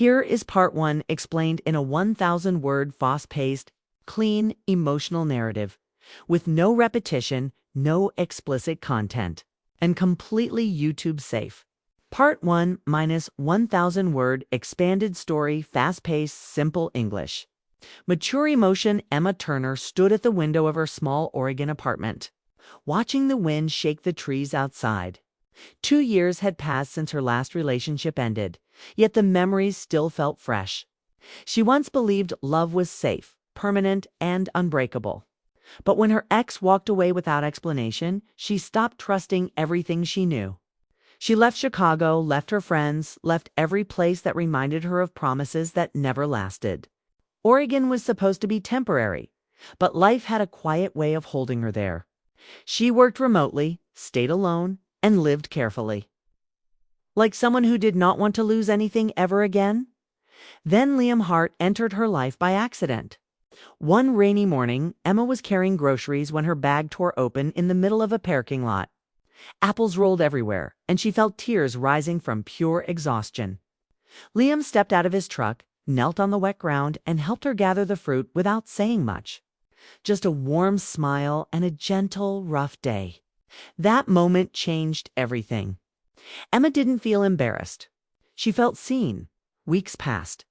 Here is part one explained in a 1,000-word, fast-paced, clean, emotional narrative, with no repetition, no explicit content, and completely YouTube safe. Part 1 minus 1,000-word, expanded story, fast-paced, simple English. Mature emotion. Emma Turner stood at the window of her small Oregon apartment, watching the wind shake the trees outside. 2 years had passed since her last relationship ended, yet the memories still felt fresh. She once believed love was safe, permanent, and unbreakable. But when her ex walked away without explanation, she stopped trusting everything she knew. She left Chicago, left her friends, left every place that reminded her of promises that never lasted. Oregon was supposed to be temporary, but life had a quiet way of holding her there. She worked remotely, stayed alone, and lived carefully. Like someone who did not want to lose anything ever again? Then Liam Hart entered her life by accident. One rainy morning, Emma was carrying groceries when her bag tore open in the middle of a parking lot. Apples rolled everywhere, and she felt tears rising from pure exhaustion. Liam stepped out of his truck, knelt on the wet ground, and helped her gather the fruit without saying much. Just a warm smile and a gentle, rough day. That moment changed everything. Emma didn't feel embarrassed. She felt seen. Weeks passed.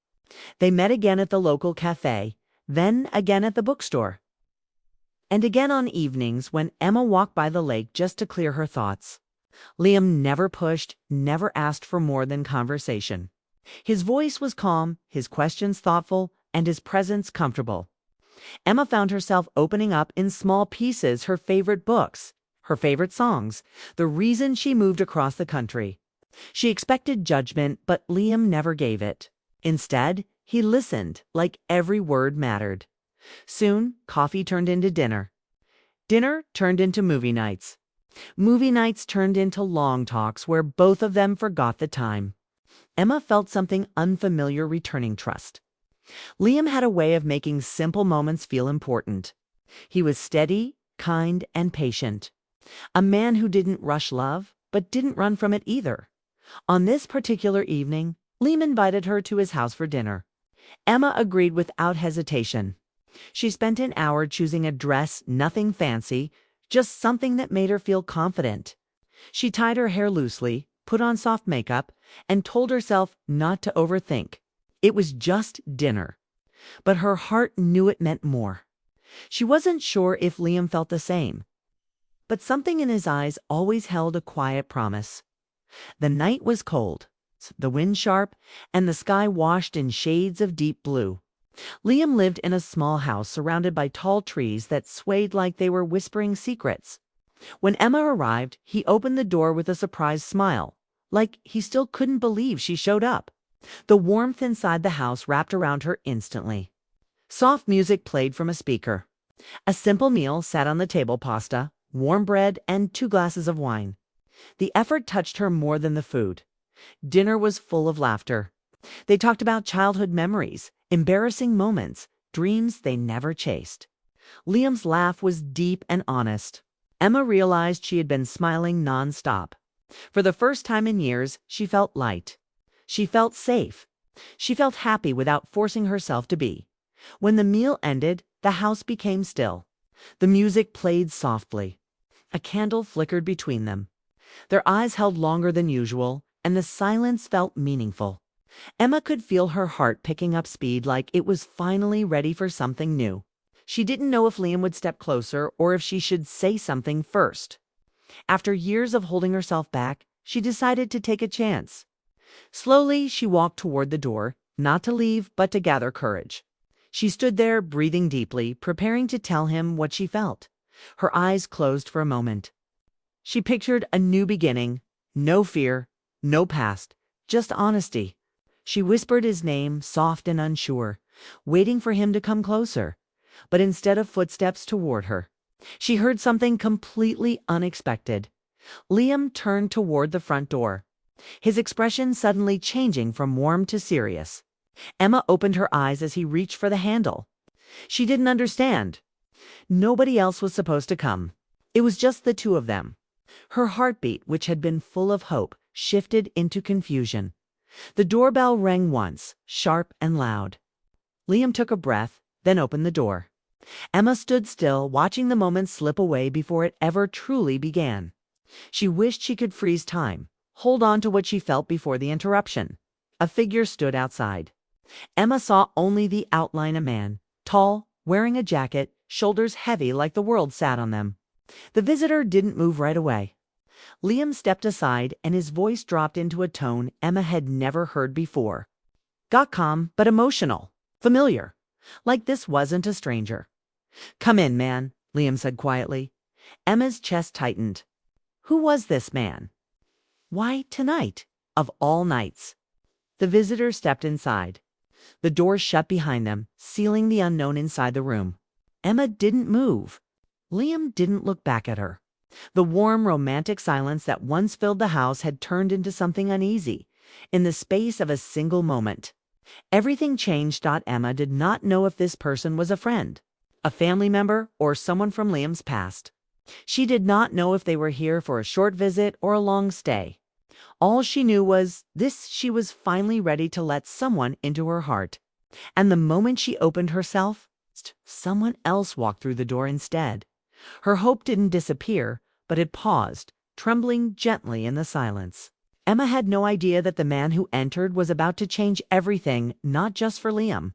They met again at the local cafe, then again at the bookstore, and again on evenings when Emma walked by the lake just to clear her thoughts. Liam never pushed, never asked for more than conversation. His voice was calm, his questions thoughtful, and his presence comfortable. Emma found herself opening up in small pieces her favorite books, her favorite songs, the reason she moved across the country. She expected judgment, but Liam never gave it. Instead, he listened, like every word mattered. Soon, coffee turned into dinner. Dinner turned into movie nights. Movie nights turned into long talks where both of them forgot the time. Emma felt something unfamiliar returning: trust. Liam had a way of making simple moments feel important. He was steady, kind, and patient. A man who didn't rush love, but didn't run from it either. On this particular evening, Liam invited her to his house for dinner. Emma agreed without hesitation. She spent an hour choosing a dress, nothing fancy, just something that made her feel confident. She tied her hair loosely, put on soft makeup, and told herself not to overthink. It was just dinner. But her heart knew it meant more. She wasn't sure if Liam felt the same, but something in his eyes always held a quiet promise. The night was cold, the wind sharp, and the sky washed in shades of deep blue. Liam lived in a small house surrounded by tall trees that swayed like they were whispering secrets. When Emma arrived, he opened the door with a surprised smile, like he still couldn't believe she showed up. The warmth inside the house wrapped around her instantly. Soft music played from a speaker. A simple meal sat on the table: pasta, warm bread, and 2 glasses of wine. The effort touched her more than the food. Dinner was full of laughter. They talked about childhood memories, embarrassing moments, dreams they never chased. Liam's laugh was deep and honest. Emma realized she had been smiling nonstop. For the first time in years, she felt light. She felt safe. She felt happy without forcing herself to be. When the meal ended, the house became still. The music played softly. A candle flickered between them. Their eyes held longer than usual, and the silence felt meaningful. Emma could feel her heart picking up speed, like it was finally ready for something new. She didn't know if Liam would step closer or if she should say something first. After years of holding herself back, she decided to take a chance. Slowly, she walked toward the door, not to leave, but to gather courage. She stood there, breathing deeply, preparing to tell him what she felt. Her eyes closed for a moment. She pictured a new beginning, no fear, no past, just honesty. She whispered his name, soft and unsure, waiting for him to come closer. But instead of footsteps toward her, she heard something completely unexpected. Liam turned toward the front door, his expression suddenly changing from warm to serious. Emma opened her eyes as he reached for the handle. She didn't understand. Nobody else was supposed to come. It was just the two of them. Her heartbeat, which had been full of hope, shifted into confusion. The doorbell rang once, sharp and loud. Liam took a breath, then opened the door. Emma stood still, watching the moment slip away before it ever truly began. She wished she could freeze time, hold on to what she felt before the interruption. A figure stood outside. Emma saw only the outline of a man, tall, wearing a jacket, shoulders heavy like the world sat on them. The visitor didn't move right away. Liam stepped aside and his voice dropped into a tone Emma had never heard before. Got calm, but emotional. Familiar. Like this wasn't a stranger. Come in, man, Liam said quietly. Emma's chest tightened. Who was this man? Why tonight, of all nights? The visitor stepped inside. The door shut behind them, sealing the unknown inside the room. Emma didn't move. Liam didn't look back at her. The warm, romantic silence that once filled the house had turned into something uneasy, in the space of a single moment. Everything changed. Emma did not know if this person was a friend, a family member, or someone from Liam's past. She did not know if they were here for a short visit or a long stay. All she knew was she was finally ready to let someone into her heart. And the moment she opened herself, someone else walked through the door instead. Her hope didn't disappear, but it paused, trembling gently in the silence. Emma had no idea that the man who entered was about to change everything, not just for Liam,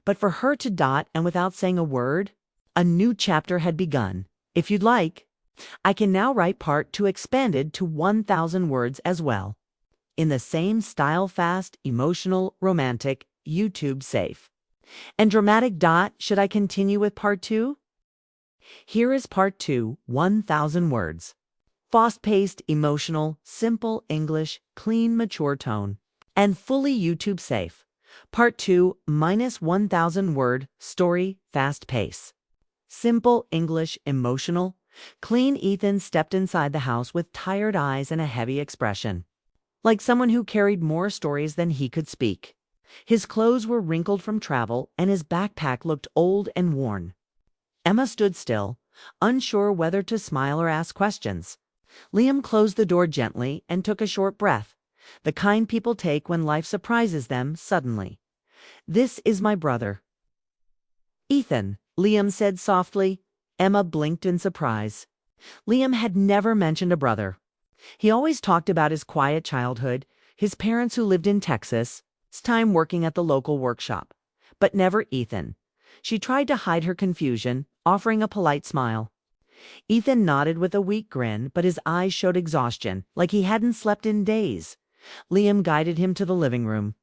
but for her to. And without saying a word, a new chapter had begun. If you'd like, I can now write part 2 expanded to 1,000 words as well. In the same style, fast, emotional, romantic, YouTube safe. And dramatic. Should I continue with part 2? Here is part 2, 1,000 words. Fast-paced, emotional, simple English, clean, mature tone. And fully YouTube safe. Part 2, minus 1,000 word, story, fast pace. Simple English, emotional, clean. Ethan stepped inside the house with tired eyes and a heavy expression, like someone who carried more stories than he could speak. His clothes were wrinkled from travel, and his backpack looked old and worn. Emma stood still, unsure whether to smile or ask questions. Liam closed the door gently and took a short breath, the kind people take when life surprises them suddenly. This is my brother. Ethan, Liam said softly. Emma blinked in surprise. Liam had never mentioned a brother. He always talked about his quiet childhood, his parents who lived in Texas, his time working at the local workshop, but never Ethan. She tried to hide her confusion, offering a polite smile. Ethan nodded with a weak grin, but his eyes showed exhaustion, like he hadn't slept in days. Liam guided him to the living room.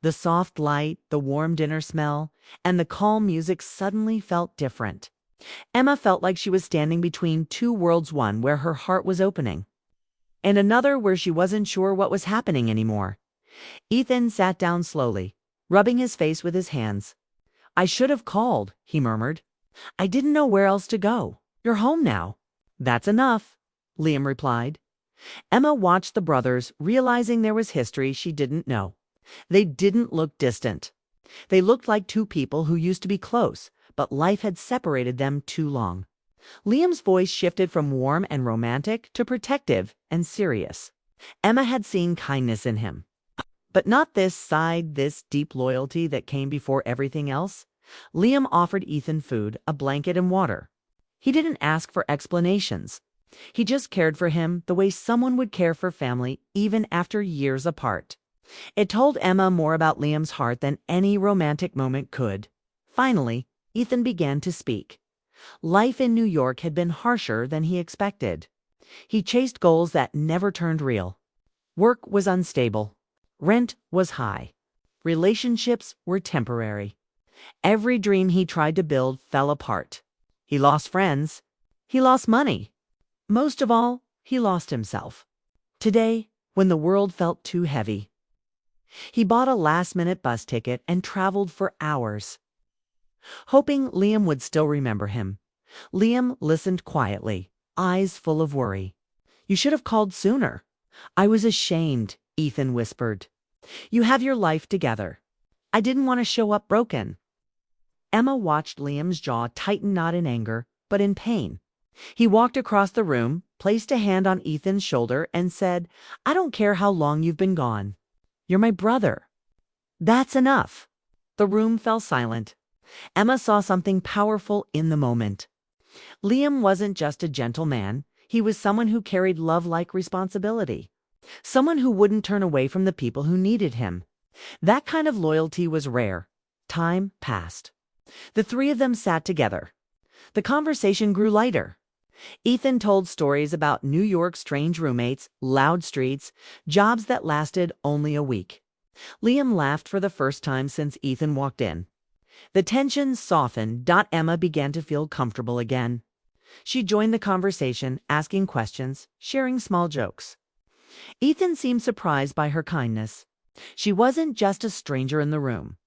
The soft light, the warm dinner smell, and the calm music suddenly felt different. Emma felt like she was standing between two worlds, one where her heart was opening, and another where she wasn't sure what was happening anymore. Ethan sat down slowly, rubbing his face with his hands. I should have called, he murmured. I didn't know where else to go. You're home now. That's enough, Liam replied. Emma watched the brothers, realizing there was history she didn't know. They didn't look distant. They looked like two people who used to be close, but life had separated them too long. Liam's voice shifted from warm and romantic to protective and serious. Emma had seen kindness in him, but not this deep loyalty that came before everything else. Liam offered Ethan food, a blanket, and water. He didn't ask for explanations. He just cared for him the way someone would care for family, even after years apart. It told Emma more about Liam's heart than any romantic moment could. Finally, Ethan began to speak. Life in New York had been harsher than he expected. He chased goals that never turned real. Work was unstable. Rent was high. Relationships were temporary. Every dream he tried to build fell apart. He lost friends. He lost money. Most of all, he lost himself. Today, when the world felt too heavy, he bought a last-minute bus ticket and traveled for hours, hoping Liam would still remember him. Liam listened quietly, eyes full of worry. You should have called sooner. I was ashamed, Ethan whispered. You have your life together. I didn't want to show up broken. Emma watched Liam's jaw tighten, not in anger, but in pain. He walked across the room, placed a hand on Ethan's shoulder, and said, I don't care how long you've been gone. You're my brother. That's enough. The room fell silent. Emma saw something powerful in the moment. Liam wasn't just a gentle man. He was someone who carried love-like responsibility. Someone who wouldn't turn away from the people who needed him. That kind of loyalty was rare. Time passed. The three of them sat together. The conversation grew lighter. Ethan told stories about New York's strange roommates, loud streets, jobs that lasted only a week. Liam laughed for the first time since Ethan walked in. The tension softened. Emma began to feel comfortable again. She joined the conversation, asking questions, sharing small jokes. Ethan seemed surprised by her kindness. She wasn't just a stranger in the room.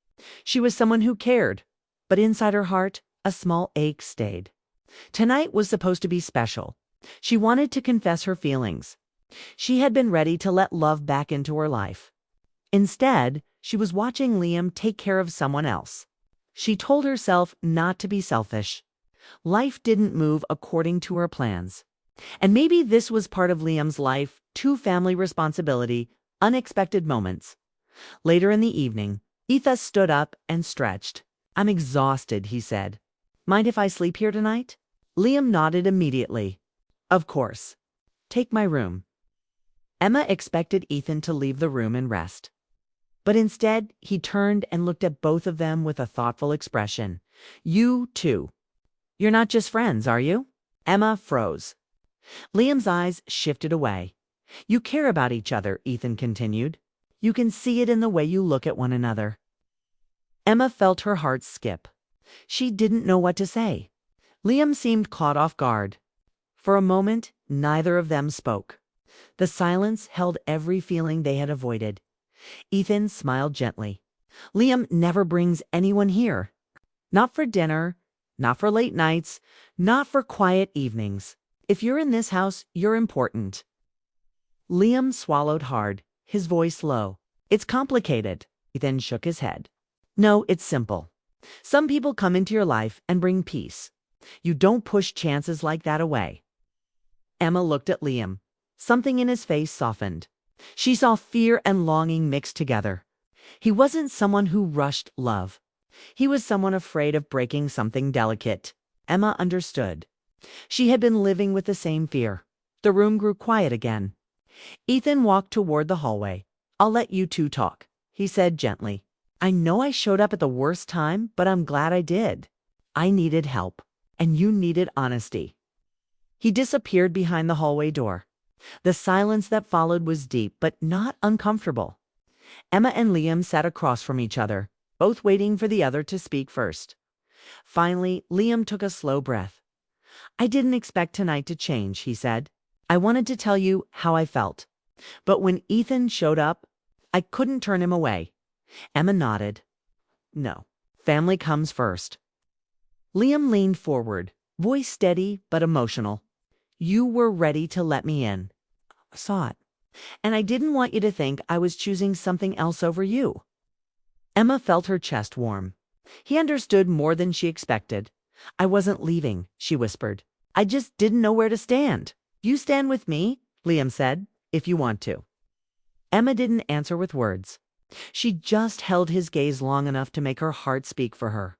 She was someone who cared, but inside her heart, a small ache stayed. Tonight was supposed to be special. She wanted to confess her feelings. She had been ready to let love back into her life. Instead, she was watching Liam take care of someone else. She told herself not to be selfish. Life didn't move according to her plans. And maybe this was part of Liam's life, too: family responsibility, unexpected moments. Later in the evening, Ethan stood up and stretched. "I'm exhausted," he said. "Mind if I sleep here tonight?" Liam nodded immediately. "Of course. Take my room." Emma expected Ethan to leave the room and rest. But instead, he turned and looked at both of them with a thoughtful expression. "You too. You're not just friends, are you?" Emma froze. Liam's eyes shifted away. "You care about each other," Ethan continued. "You can see it in the way you look at one another." Emma felt her heart skip. She didn't know what to say. Liam seemed caught off guard. For a moment, neither of them spoke. The silence held every feeling they had avoided. Ethan smiled gently. "Liam never brings anyone here. Not for dinner, not for late nights, not for quiet evenings. If you're in this house, you're important." Liam swallowed hard, his voice low. "It's complicated." Ethan shook his head. "No, it's simple. Some people come into your life and bring peace. You don't push chances like that away." Emma looked at Liam. Something in his face softened. She saw fear and longing mixed together. He wasn't someone who rushed love. He was someone afraid of breaking something delicate. Emma understood. She had been living with the same fear. The room grew quiet again. Ethan walked toward the hallway. "I'll let you two talk," he said gently. "I know I showed up at the worst time, but I'm glad I did. I needed help, and you needed honesty." He disappeared behind the hallway door. The silence that followed was deep, but not uncomfortable. Emma and Liam sat across from each other, both waiting for the other to speak first. Finally, Liam took a slow breath. "I didn't expect tonight to change," he said. "I wanted to tell you how I felt. But when Ethan showed up, I couldn't turn him away." Emma nodded. "No, family comes first." Liam leaned forward, voice steady but emotional. "You were ready to let me in. I saw it. And I didn't want you to think I was choosing something else over you." Emma felt her chest warm. He understood more than she expected. "I wasn't leaving," she whispered. "I just didn't know where to stand." "You stand with me," Liam said, "if you want to." Emma didn't answer with words. She just held his gaze long enough to make her heart speak for her.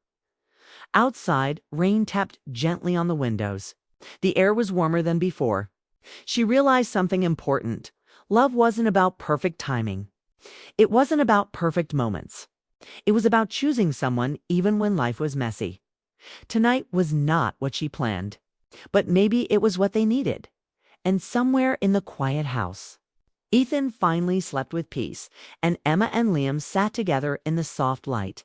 Outside, rain tapped gently on the windows. The air was warmer than before. She realized something important. Love wasn't about perfect timing. It wasn't about perfect moments. It was about choosing someone even when life was messy. Tonight was not what she planned, but maybe it was what they needed. And somewhere in the quiet house, Ethan finally slept with peace, and Emma and Liam sat together in the soft light,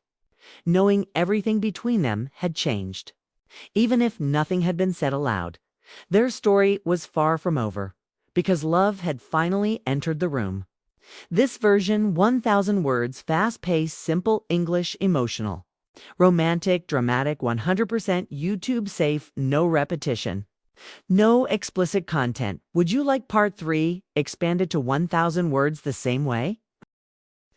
knowing everything between them had changed. Even if nothing had been said aloud, their story was far from over, because love had finally entered the room. This version, 1,000 words, fast-paced, simple English, emotional. Romantic, dramatic, 100% YouTube safe, no repetition. No explicit content. Would you like part 3, expanded to 1,000 words the same way?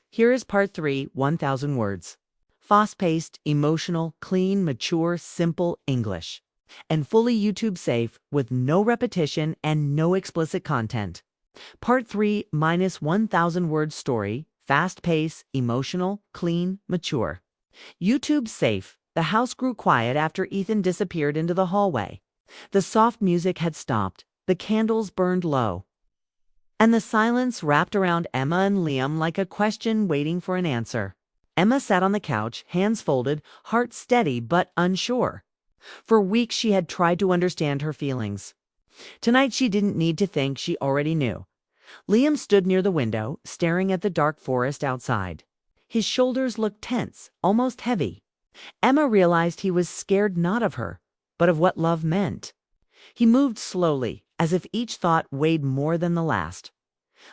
Here is part 3, 1,000 words. Fast-paced, emotional, clean, mature, simple English. And fully YouTube safe with no repetition and no explicit content. Part 3 minus 1,000 word story, Fast pace, emotional, clean, mature. YouTube safe. The house grew quiet after Ethan disappeared into the hallway. The soft music had stopped. The candles burned low. And the silence wrapped around Emma and Liam like a question waiting for an answer. Emma sat on the couch, hands folded, heart steady but unsure. For weeks she had tried to understand her feelings. Tonight she didn't need to think, she already knew. Liam stood near the window, staring at the dark forest outside. His shoulders looked tense, almost heavy. Emma realized he was scared not of her, but of what love meant. He moved slowly, as if each thought weighed more than the last.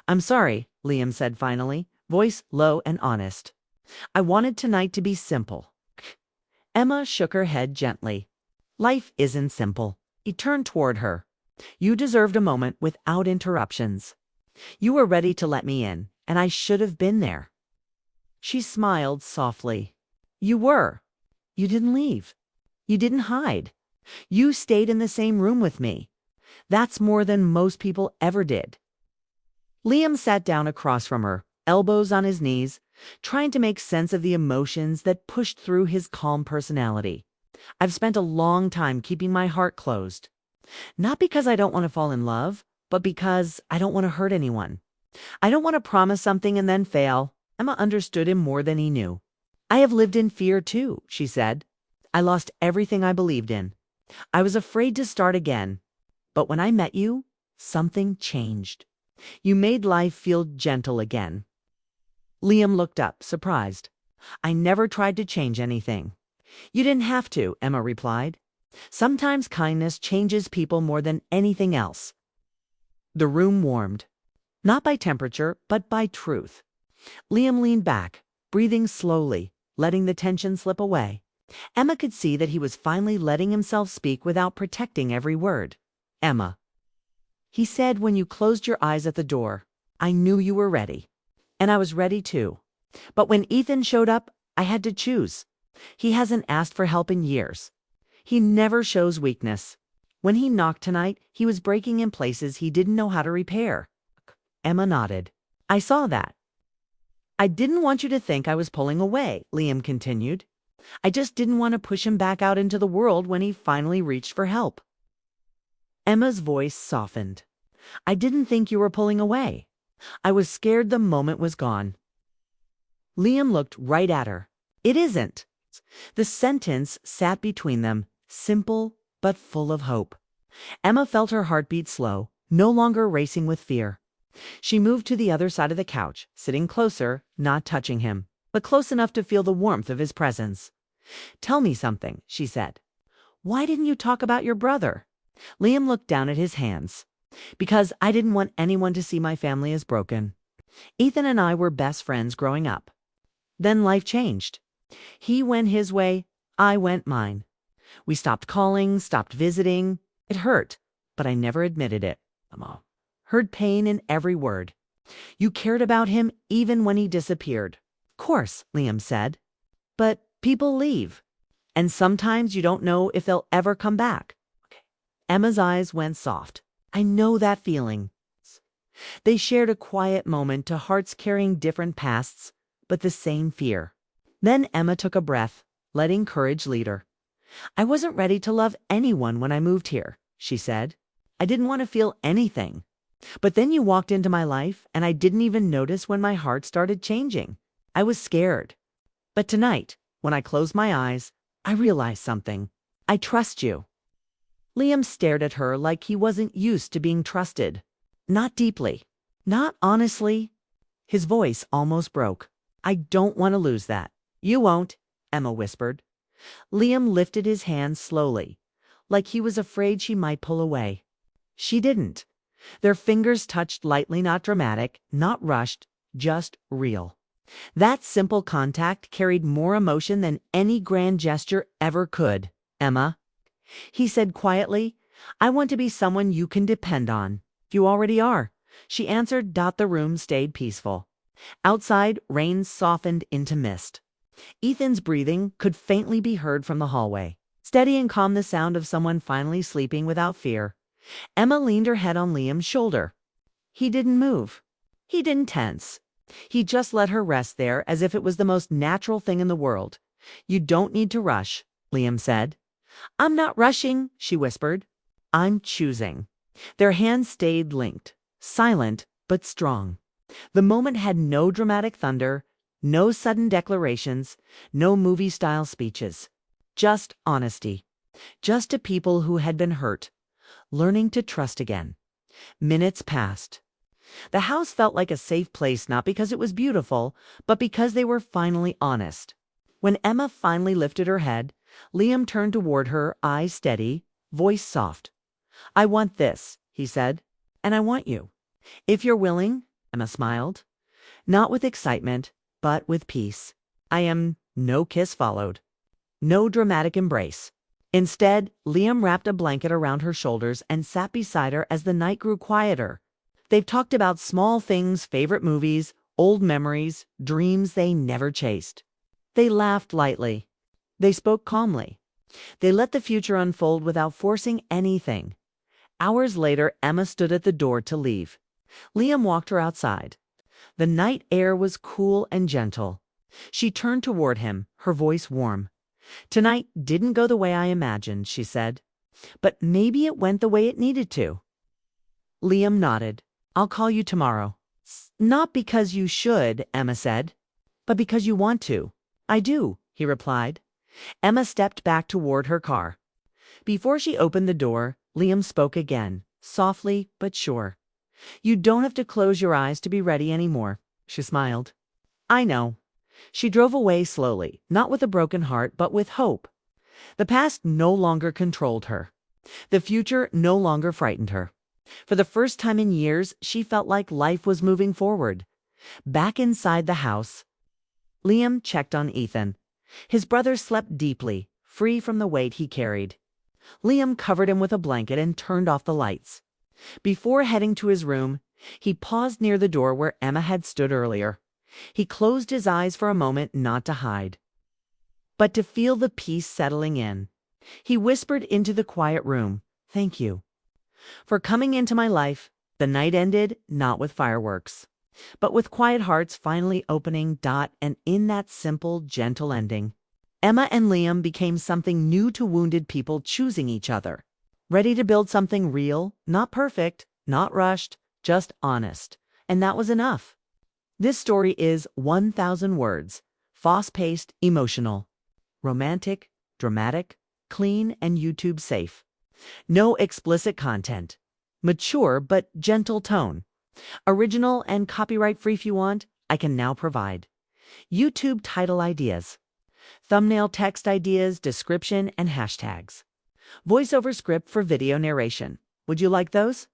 "I'm sorry," Liam said finally, voice low and honest. "I wanted tonight to be simple." Emma shook her head gently. "Life isn't simple." He turned toward her. "You deserved a moment without interruptions. You were ready to let me in, and I should have been there." She smiled softly. "You were. You didn't leave. You didn't hide. You stayed in the same room with me. That's more than most people ever did." Liam sat down across from her, elbows on his knees, trying to make sense of the emotions that pushed through his calm personality. "I've spent a long time keeping my heart closed. Not because I don't want to fall in love, but because I don't want to hurt anyone. I don't want to promise something and then fail." Emma understood him more than he knew. "I have lived in fear too," she said. "I lost everything I believed in. I was afraid to start again. But when I met you, something changed. You made life feel gentle again." Liam looked up, surprised. "I never tried to change anything." "You didn't have to," Emma replied. "Sometimes kindness changes people more than anything else." The room warmed. Not by temperature, but by truth. Liam leaned back, breathing slowly, letting the tension slip away. Emma could see that he was finally letting himself speak without protecting every word. "Emma," he said, "when you closed your eyes at the door, I knew you were ready. And I was ready too. But when Ethan showed up, I had to choose. He hasn't asked for help in years. He never shows weakness. When he knocked tonight, he was breaking in places he didn't know how to repair." Emma nodded. "I saw that." "I didn't want you to think I was pulling away," Liam continued. "I just didn't want to push him back out into the world when he finally reached for help." Emma's voice softened. "I didn't think you were pulling away. I was scared the moment was gone." Liam looked right at her. "It isn't." The sentence sat between them, simple but full of hope. Emma felt her heartbeat slow, no longer racing with fear. She moved to the other side of the couch, sitting closer, not touching him, but close enough to feel the warmth of his presence. "Tell me something," she said. "Why didn't you talk about your brother?" Liam looked down at his hands. "Because I didn't want anyone to see my family as broken. Ethan and I were best friends growing up. Then life changed. He went his way, I went mine. We stopped calling, stopped visiting. It hurt, but I never admitted it. Emma heard pain in every word. You cared about him even when he disappeared." "Of course," Liam said. "But people leave. And sometimes you don't know if they'll ever come back." Emma's eyes went soft. "I know that feeling." They shared a quiet moment to hearts carrying different pasts, but the same fear. Then Emma took a breath, letting courage lead her. "I wasn't ready to love anyone when I moved here," she said. "I didn't want to feel anything. But then you walked into my life, and I didn't even notice when my heart started changing. I was scared. But tonight, when I closed my eyes, I realized something. I trust you." Liam stared at her like he wasn't used to being trusted. "Not deeply. Not honestly." His voice almost broke. "I don't want to lose that." "You won't," Emma whispered. Liam lifted his hand slowly, like he was afraid she might pull away. She didn't. Their fingers touched lightly, not dramatic, not rushed, just real. That simple contact carried more emotion than any grand gesture ever could. "Emma," he said quietly, "I want to be someone you can depend on." "You already are," she answered. The room stayed peaceful. Outside, rain softened into mist. Ethan's breathing could faintly be heard from the hallway. Steady and calm, the sound of someone finally sleeping without fear. Emma leaned her head on Liam's shoulder. He didn't move. He didn't tense. He just let her rest there as if it was the most natural thing in the world. "You don't need to rush," Liam said. "I'm not rushing," she whispered. "I'm choosing." Their hands stayed linked, silent but strong. The moment had no dramatic thunder, no sudden declarations, no movie-style speeches. Just honesty. Just to people who had been hurt, learning to trust again. Minutes passed. The house felt like a safe place not because it was beautiful, but because they were finally honest. When Emma finally lifted her head, Liam turned toward her, eyes steady, voice soft. "I want this," he said, "and I want you. If you're willing," Emma smiled. Not with excitement, but with peace. No kiss followed. No dramatic embrace. Instead, Liam wrapped a blanket around her shoulders and sat beside her as the night grew quieter. They've talked about small things, favorite movies, old memories, dreams they never chased. They laughed lightly. They spoke calmly. They let the future unfold without forcing anything. Hours later, Emma stood at the door to leave. Liam walked her outside. The night air was cool and gentle. She turned toward him, her voice warm. "Tonight didn't go the way I imagined," she said. "But maybe it went the way it needed to." Liam nodded. "I'll call you tomorrow." "Not because you should," Emma said, "but because you want to." "I do," he replied. Emma stepped back toward her car. Before she opened the door, Liam spoke again, softly but sure. "You don't have to close your eyes to be ready anymore." She smiled. "I know." She drove away slowly, not with a broken heart, but with hope. The past no longer controlled her. The future no longer frightened her. For the first time in years, she felt like life was moving forward. Back inside the house, Liam checked on Ethan. His brother slept deeply, free from the weight he carried. Liam covered him with a blanket and turned off the lights. Before heading to his room, he paused near the door where Emma had stood earlier. He closed his eyes for a moment, not to hide, but to feel the peace settling in. He whispered into the quiet room, "Thank you for coming into my life." The night ended, not with fireworks, but with quiet hearts finally opening, and in that simple, gentle ending, Emma and Liam became something new to wounded people choosing each other. Ready to build something real, not perfect, not rushed, just honest. And that was enough. This story is 1,000 words, fast-paced, emotional, romantic, dramatic, clean, and YouTube safe. No explicit content. Mature but gentle tone. Original and copyright-free if you want, I can now provide. YouTube title ideas. Thumbnail text ideas, description, and hashtags. Voiceover script for video narration. Would you like those?